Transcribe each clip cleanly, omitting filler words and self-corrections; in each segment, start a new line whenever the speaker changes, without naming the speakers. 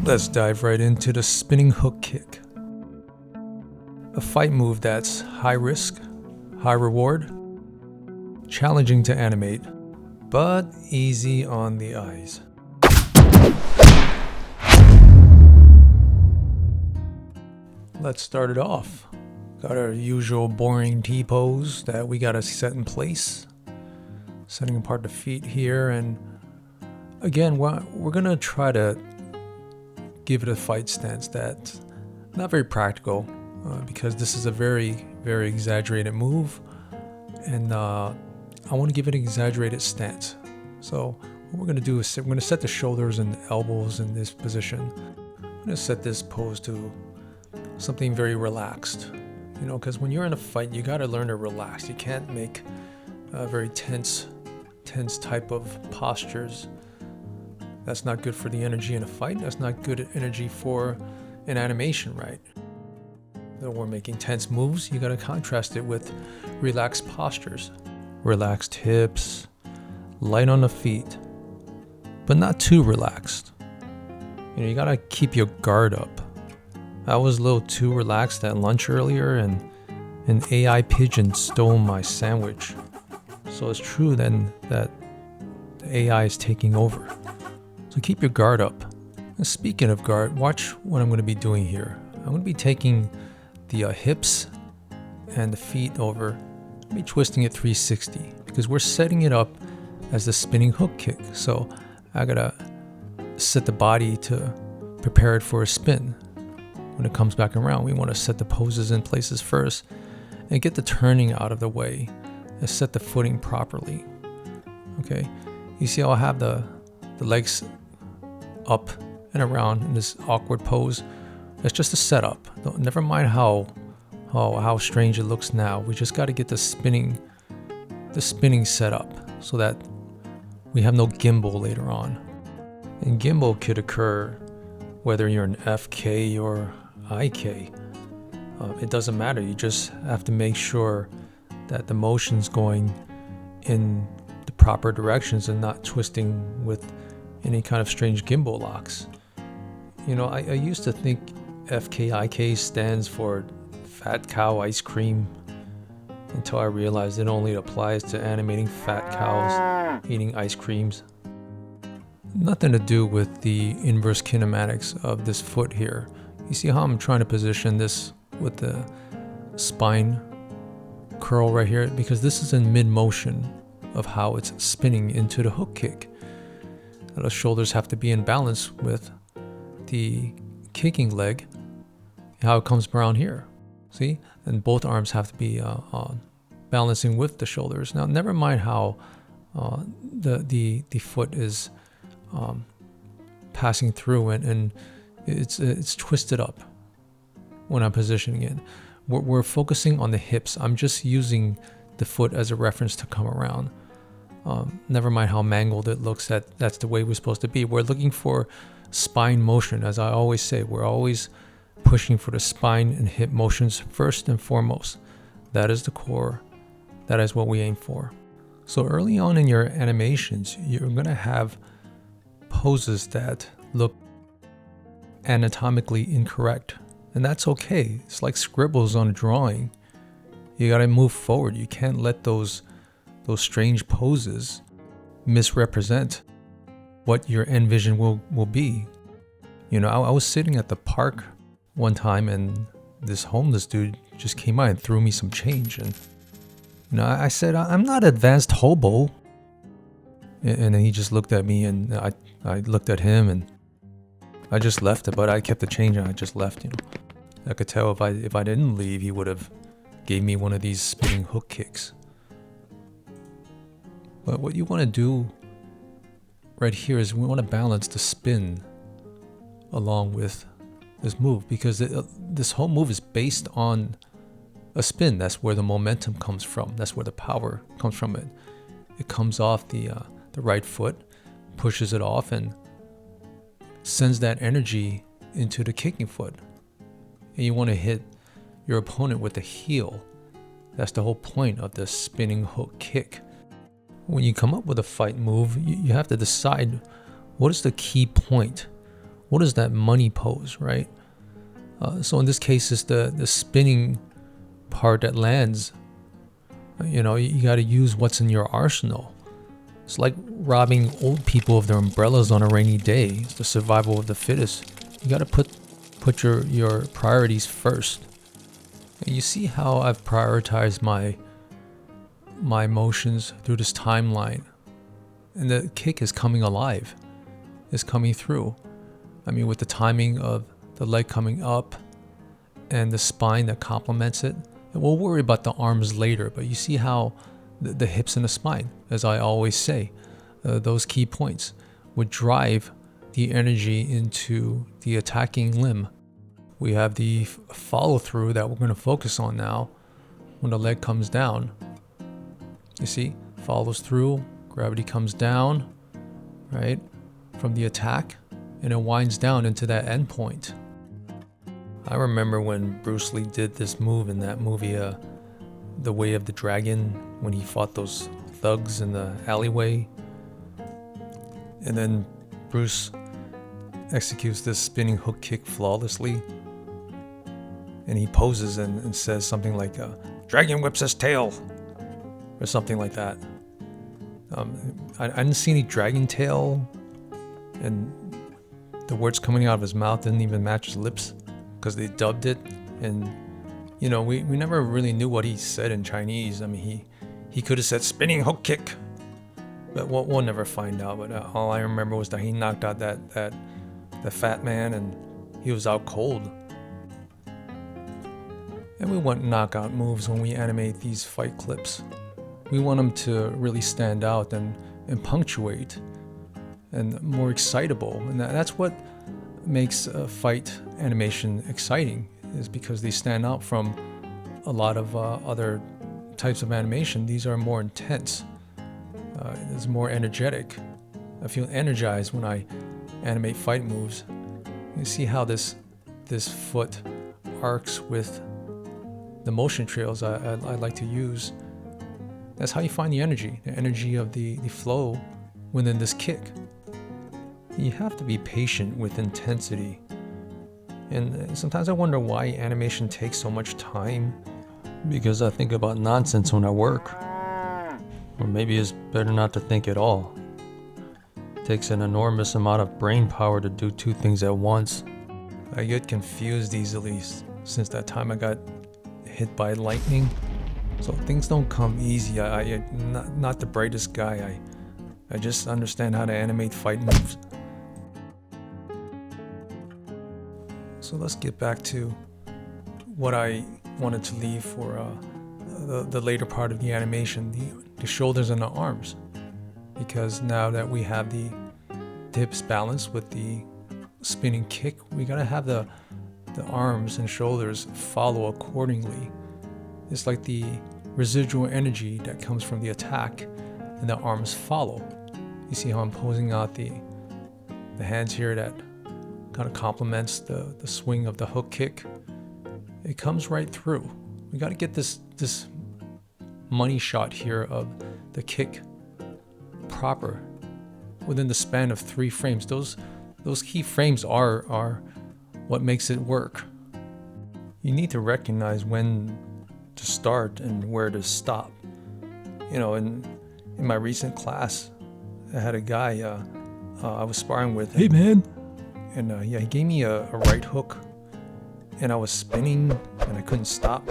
Let's dive right into the spinning hook kick. A fight move that's high risk, high reward, challenging to animate, but easy on the eyes. Let's start it off. Got our usual boring T-pose that we gotta set in place. Setting apart the feet here, and again, we're gonna try to give it a fight stance that's not very practical because this is a very, very exaggerated move, and I want to give it an exaggerated stance. So what we're gonna do is we're gonna set the shoulders and elbows in this position. I'm gonna set this pose to something very relaxed, because when you're in a fight, you gotta learn to relax. You can't make very tense type of postures. That's not good for the energy in a fight. That's not good energy for an animation, right? When we're making tense moves, you gotta contrast it with relaxed postures. Relaxed hips, light on the feet, but not too relaxed. You gotta keep your guard up. I was a little too relaxed at lunch earlier, and an AI pigeon stole my sandwich. So it's true then that the AI is taking over. So keep your guard up. And speaking of guard, watch what I'm going to be doing here. I'm going to be taking the hips and the feet over, maybe twisting it 360, because we're setting it up as the spinning hook kick. So I gotta set the body to prepare it for a spin. When it comes back around, we want to set the poses in places first and get the turning out of the way and set the footing properly. Okay, you see how I have the legs up and around in this awkward pose? It's just a setup. Never mind how strange it looks now. We just got to get the spinning set up so that we have no gimbal later on. And gimbal could occur whether you're an FK or IK. It doesn't matter. You just have to make sure that the motion's going in the proper directions and not twisting with any kind of strange gimbal locks. I used to think FKIK stands for Fat Cow Ice Cream until I realized it only applies to animating fat cows eating ice creams. Nothing to do with the inverse kinematics of this foot here. You see how I'm trying to position this with the spine curl right here? Because this is in mid-motion of how it's spinning into the hook kick. The shoulders have to be in balance with the kicking leg, how it comes around here. See? And both arms have to be balancing with the shoulders. Now, never mind how the foot is passing through and it's twisted up when I'm positioning it. We're focusing on the hips. I'm just using the foot as a reference to come around. Never mind how mangled it looks. That's the way we're supposed to be. We're looking for spine motion. As I always say, we're always pushing for the spine and hip motions first and foremost. That is the core. That is what we aim for. So early on in your animations, you're going to have poses that look anatomically incorrect. And that's okay. It's like scribbles on a drawing. You got to move forward. You can't let those strange poses misrepresent what your end vision will be. I was sitting at the park one time and this homeless dude just came by and threw me some change. And I said, I'm not advanced hobo. And then he just looked at me and I looked at him and I just left it, but I kept the change and I just left. I could tell if I didn't leave, he would have gave me one of these spinning hook kicks. But what you want to do right here is we want to balance the spin along with this move, because this whole move is based on a spin. That's where the momentum comes from. That's where the power comes from. It comes off the right foot, pushes it off, and sends that energy into the kicking foot. And you want to hit your opponent with the heel. That's the whole point of the spinning hook kick. When you come up with a fight move, you have to decide what is the key point. what is that money pose, right? So in this case, it's the spinning part that lands. You know, you got to use what's in your arsenal. It's like robbing old people of their umbrellas on a rainy day. It's the survival of the fittest. You got to put your priorities first. And you see how I've prioritized my emotions through this timeline. And the kick is coming alive. It's coming through. I mean, with the timing of the leg coming up and the spine that complements it. And we'll worry about the arms later, but you see how the hips and the spine, as I always say, those key points would drive the energy into the attacking limb. We have the follow through that we're going to focus on now when the leg comes down. You see, follows through, gravity comes down, right, from the attack, and it winds down into that end point. I remember when Bruce Lee did this move in that movie, The Way of the Dragon, when he fought those thugs in the alleyway. And then Bruce executes this spinning hook kick flawlessly. And he poses and says something like, "Dragon whips his tail," or something like that. I didn't see any dragon tail, and the words coming out of his mouth didn't even match his lips because they dubbed it. And you know, we never really knew what he said in Chinese. I mean, he could have said spinning hook kick, but we'll never find out. But all I remember was that he knocked out that fat man, and he was out cold. And we want knockout moves when we animate these fight clips. We want them to really stand out and punctuate and more excitable. And that's what makes a fight animation exciting, is because they stand out from a lot of other types of animation. These are more intense. It's more energetic. I feel energized when I animate fight moves. You see how this foot arcs with the motion trails I like to use. That's how you find the energy of the flow within this kick. You have to be patient with intensity. And sometimes I wonder why animation takes so much time. Because I think about nonsense when I work. Or maybe it's better not to think at all. It takes an enormous amount of brain power to do two things at once. I get confused easily since that time I got hit by lightning. So things don't come easy. I'm not the brightest guy. I just understand how to animate fight moves. So let's get back to what I wanted to leave for the later part of the animation, the shoulders and the arms. Because now that we have the hips balanced with the spinning kick, we gotta have the arms and shoulders follow accordingly. It's like the residual energy that comes from the attack, and the arms follow. You see how I'm posing out the hands here that kind of complements the swing of the hook kick. It comes right through. We got to get this money shot here of the kick proper within the span of 3 frames. Those key frames are what makes it work. You need to recognize when to start and where to stop. You know, in my recent class, I had a guy I was sparring with. Hey man! And he gave me a right hook, and I was spinning and I couldn't stop.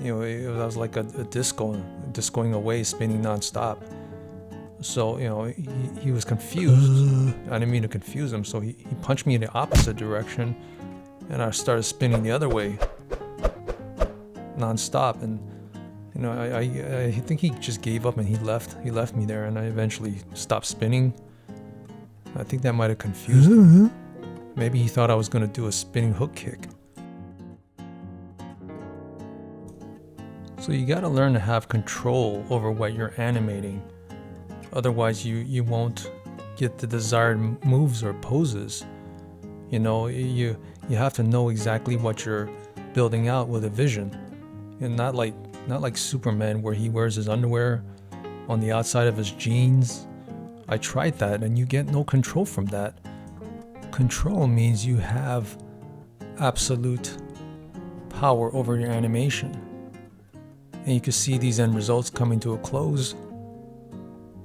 You know, I was like a disco, discoing away, spinning nonstop. So, you know, he was confused. I didn't mean to confuse him, so he punched me in the opposite direction, and I started spinning the other way, nonstop. And you know, I think he just gave up and he left me there, and I eventually stopped spinning. I think that might have confused him. Maybe he thought I was going to do a spinning hook kick. So you got to learn to have control over what you're animating. Otherwise, you won't get the desired moves or poses. You know, you have to know exactly what you're building out with a vision, and not like Superman, where he wears his underwear on the outside of his jeans. I tried that, and you get no control from that, Control means you have absolute power over your animation. And you can see these end results coming to a close.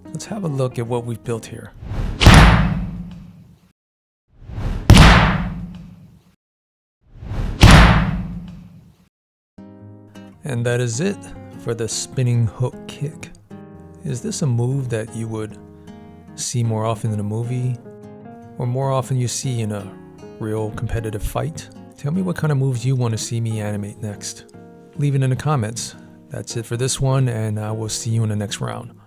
Let's have a look at what we've built here. And that is it for the spinning hook kick. Is this a move that you would see more often in a movie, or more often you see in a real competitive fight? Tell me what kind of moves you want to see me animate next. Leave it in the comments. That's it for this one, and I will see you in the next round.